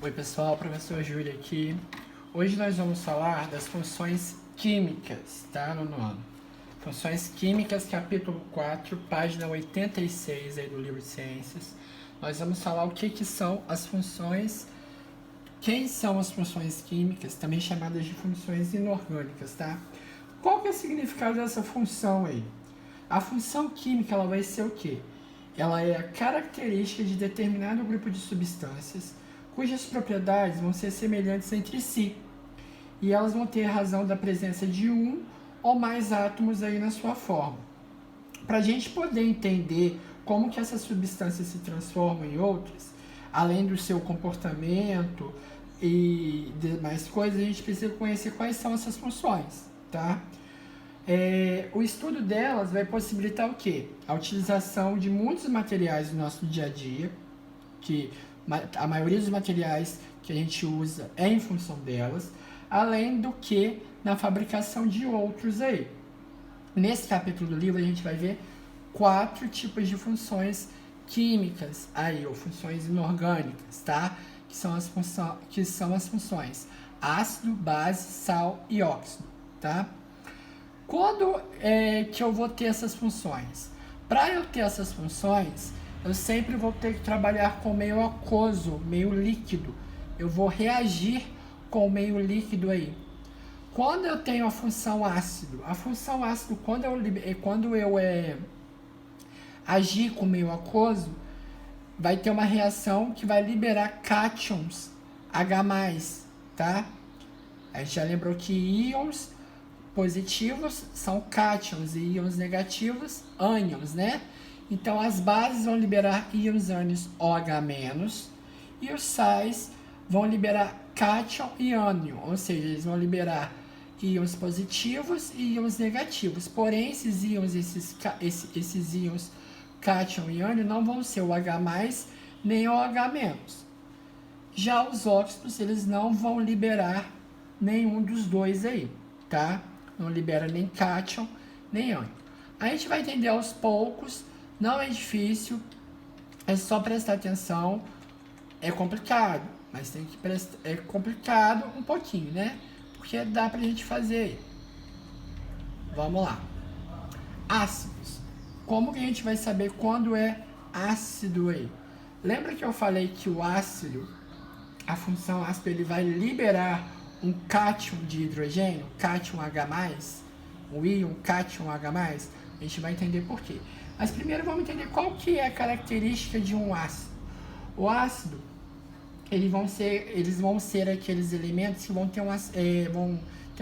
Oi pessoal, professor Júlio aqui. Hoje nós vamos falar das funções químicas, tá? No nono. Funções químicas, capítulo 4, página 86 aí do livro de ciências. Nós vamos falar o que são as funções, quem são as funções químicas, também chamadas de funções inorgânicas, tá? Qual que é o significado dessa função aí? A função química, ela vai ser o quê? Ela é a característica de determinado grupo de substâncias cujas propriedades vão ser semelhantes entre si. E elas vão ter razão da presença de um ou mais átomos aí na sua forma. Para a gente poder entender como que essas substâncias se transformam em outras, além do seu comportamento e demais coisas, a gente precisa conhecer quais são essas funções, tá? O estudo delas vai possibilitar o quê? A utilização de muitos materiais do nosso dia a dia, que a maioria dos materiais que a gente usa é em função delas, além do que na fabricação de outros aí. Nesse capítulo do livro a gente vai ver 4 tipos de funções químicas aí, ou funções inorgânicas, tá? Que são as funções ácido, base, sal e óxido, tá? Quando que eu vou ter essas funções? Para eu ter essas funções, eu sempre vou ter que trabalhar com meio aquoso, meio líquido. Eu vou reagir com o meio líquido aí. Quando eu tenho a função ácido quando eu agir com o meio aquoso, vai ter uma reação que vai liberar cátions H+, tá? A gente já lembrou que íons positivos são cátions e íons negativos, ânions, né? Então, as bases vão liberar íons ânions OH- e os sais vão liberar cátion e ânion, ou seja, eles vão liberar íons positivos e íons negativos. Porém, esses íons, esses íons cátion e ânion não vão ser o H+, nem o OH-. Já os óxidos, eles não vão liberar nenhum dos dois aí, tá? Não libera nem cátion, nem ânion. A gente vai entender aos poucos. Não é difícil, é só prestar atenção. É complicado, mas tem que prestar. É complicado um pouquinho, né? Porque dá pra gente fazer. Vamos lá. Ácidos. Como que a gente vai saber quando é ácido aí? Lembra que eu falei que o ácido, a função ácido, ele vai liberar um cátion de hidrogênio, cátion H+, um íon cátion H+? A gente vai entender por quê. Mas primeiro vamos entender qual que é a característica de um ácido. O ácido, eles vão ser aqueles elementos que vão ter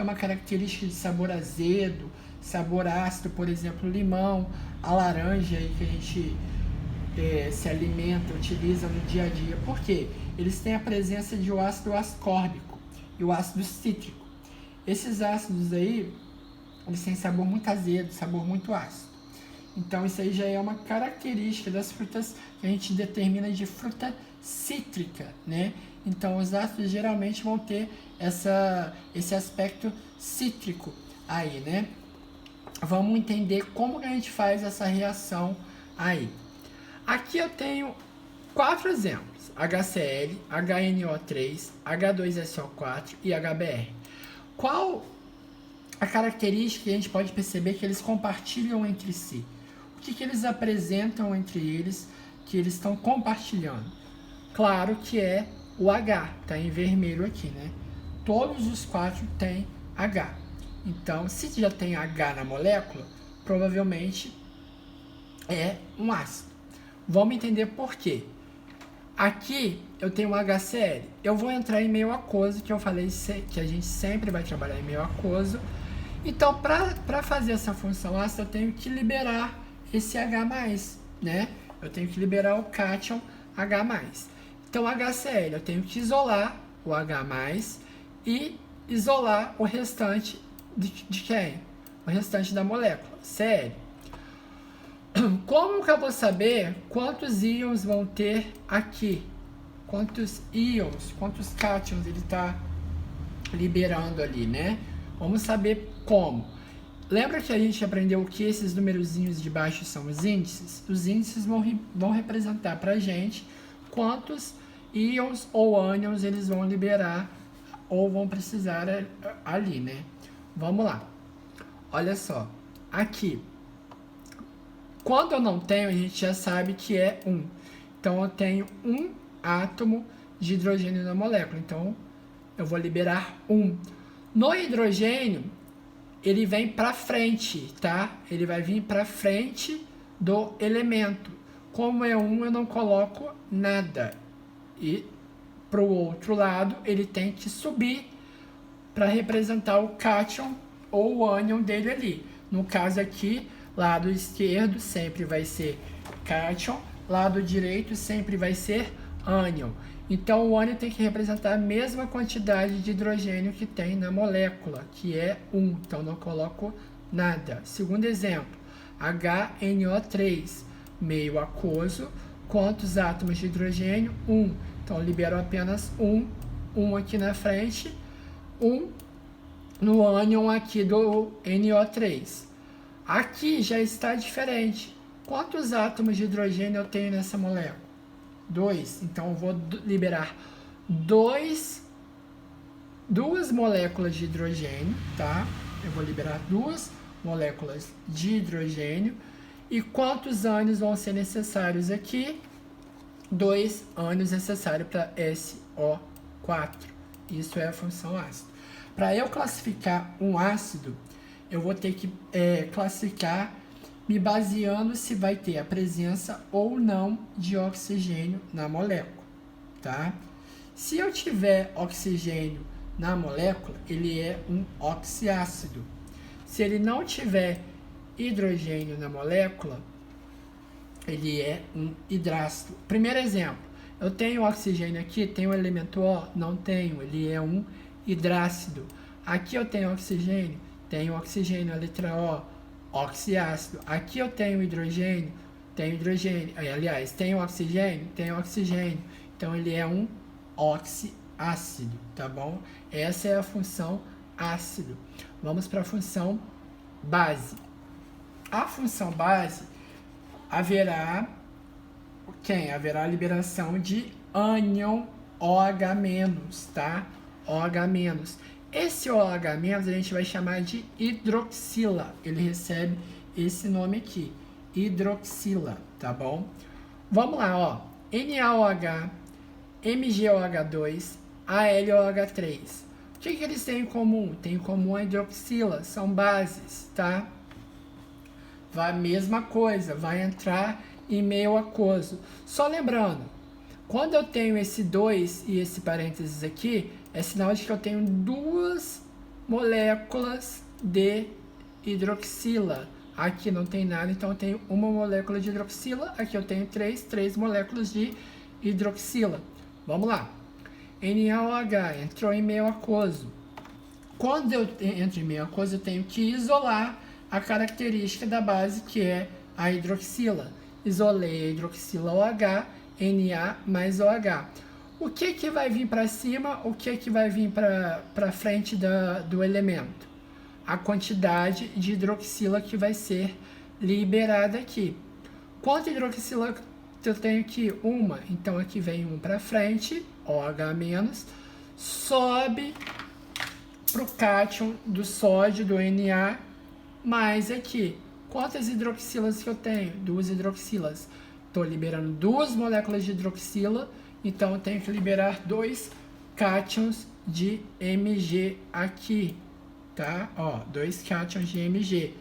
uma característica de sabor azedo, sabor ácido, por exemplo, limão, a laranja aí que a gente se alimenta, utiliza no dia a dia. Por quê? Eles têm a presença de o ácido ascórbico e o ácido cítrico. Esses ácidos aí, eles têm sabor muito azedo, sabor muito ácido. Então, isso aí já é uma característica das frutas que a gente determina de fruta cítrica, né? Então, os ácidos geralmente vão ter esse aspecto cítrico aí, né? Vamos entender como que a gente faz essa reação aí. Aqui eu tenho 4 exemplos: HCl, HNO3, H2SO4 e HBr. Qual a característica que a gente pode perceber que eles compartilham entre si? O que eles apresentam entre eles que eles estão compartilhando? Claro que é o H, tá em vermelho aqui, né? Todos os 4 têm H. Então, se já tem H na molécula, provavelmente é um ácido. Vamos entender por quê. Aqui eu tenho um HCl. Eu vou entrar em meio aquoso, que eu falei que a gente sempre vai trabalhar em meio aquoso. Então, para fazer essa função ácida, eu tenho que liberar esse H+, né? Eu tenho que liberar o cátion H+. Então, HCl, eu tenho que isolar o H+, e isolar o restante de quem? O restante da molécula, Cl. Como que eu vou saber quantos íons vão ter aqui? Quantos íons, quantos cátions ele está liberando ali, né? Vamos saber como. Lembra que a gente aprendeu que esses numerozinhos de baixo são os índices? Os índices vão representar para a gente quantos íons ou ânions eles vão liberar ou vão precisar ali, né? Vamos lá. Olha só. Aqui. Quando eu não tenho, a gente já sabe que é 1. Então, eu tenho um átomo de hidrogênio na molécula. Então, eu vou liberar 1. No hidrogênio, ele vem para frente, tá? Ele vai vir para frente do elemento. Como é 1, eu não coloco nada. E para o outro lado, ele tem que subir para representar o cátion ou o ânion dele ali. No caso aqui, lado esquerdo sempre vai ser cátion, lado direito sempre vai ser ânion. Então, o ânion tem que representar a mesma quantidade de hidrogênio que tem na molécula, que é 1. Então, não coloco nada. Segundo exemplo, HNO3, meio aquoso. Quantos átomos de hidrogênio? 1. Então, eu libero apenas 1 aqui na frente, 1 no ânion aqui do NO3. Aqui já está diferente. Quantos átomos de hidrogênio eu tenho nessa molécula? 2. Então, eu vou liberar duas moléculas de hidrogênio, tá? Eu vou liberar 2 moléculas de hidrogênio. E quantos ânions vão ser necessários aqui? 2 ânions necessários para SO4. Isso é a função ácido. Para eu classificar um ácido, eu vou ter que classificar me baseando se vai ter a presença ou não de oxigênio na molécula, tá? Se eu tiver oxigênio na molécula, ele é um oxiácido. Se ele não tiver hidrogênio na molécula, ele é um hidrácido. Primeiro exemplo, eu tenho oxigênio aqui, tenho o elemento O? Não tenho, ele é um hidrácido. Aqui eu tenho oxigênio, a letra O, oxiácido. Aqui eu tenho hidrogênio, aliás, tenho oxigênio, então ele é um oxiácido, tá bom? Essa é a função ácido. Vamos para a função base. A função base haverá a liberação de ânion OH-, tá? OH-. Esse OH- a gente vai chamar de hidroxila. Ele recebe esse nome aqui, hidroxila, tá bom? Vamos lá, ó. NaOH, MgOH2, AlOH3. O que eles têm em comum? Tem em comum a hidroxila, são bases, tá? Vai a mesma coisa, vai entrar em meio aquoso. Só lembrando, quando eu tenho esse 2 e esse parênteses aqui, é sinal de que eu tenho 2 moléculas de hidroxila. Aqui não tem nada, então eu tenho uma molécula de hidroxila. Aqui eu tenho 3 moléculas de hidroxila. Vamos lá. NaOH entrou em meio aquoso. Quando eu entro em meio aquoso, eu tenho que isolar a característica da base, que é a hidroxila. Isolei a hidroxila OH, Na mais OH. O que vai vir para cima? O que vai vir para frente do elemento? A quantidade de hidroxila que vai ser liberada aqui. Quanta hidroxila eu tenho aqui? Uma. Então, aqui vem um para frente, OH-, sobe para o cátion do sódio, do Na, mais aqui. Quantas hidroxilas que eu tenho? 2 hidroxilas. Estou liberando 2 moléculas de hidroxila, então eu tenho que liberar 2 cátions de Mg aqui, tá? Ó, 2 cátions de Mg.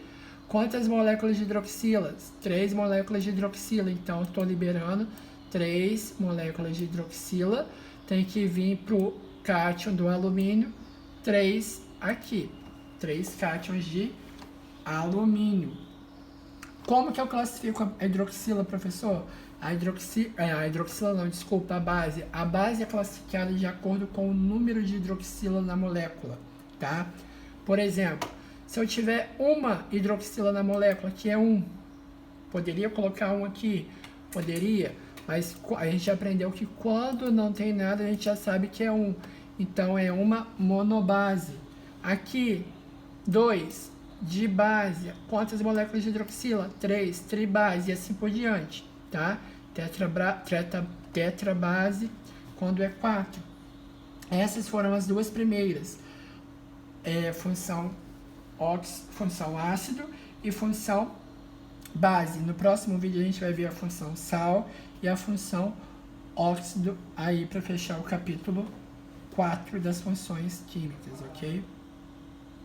Quantas moléculas de hidroxilas? 3 moléculas de hidroxila, então eu estou liberando 3 moléculas de hidroxila. Tem que vir para o cátion do alumínio, 3 aqui. 3 cátions de alumínio. Como que eu classifico a hidroxila, professor? A base. A base é classificada de acordo com o número de hidroxila na molécula, tá? Por exemplo, se eu tiver uma hidroxila na molécula, que é 1, poderia colocar um aqui? Poderia, mas a gente aprendeu que quando não tem nada, a gente já sabe que é 1. Então, é uma monobase. Aqui, 2. De base, quantas moléculas de hidroxila? 3, tribase e assim por diante, tá? Tetrabase, quando é 4. Essas foram as duas primeiras. Função ácido e função base. No próximo vídeo a gente vai ver a função sal e a função óxido aí para fechar o capítulo 4 das funções químicas, ok?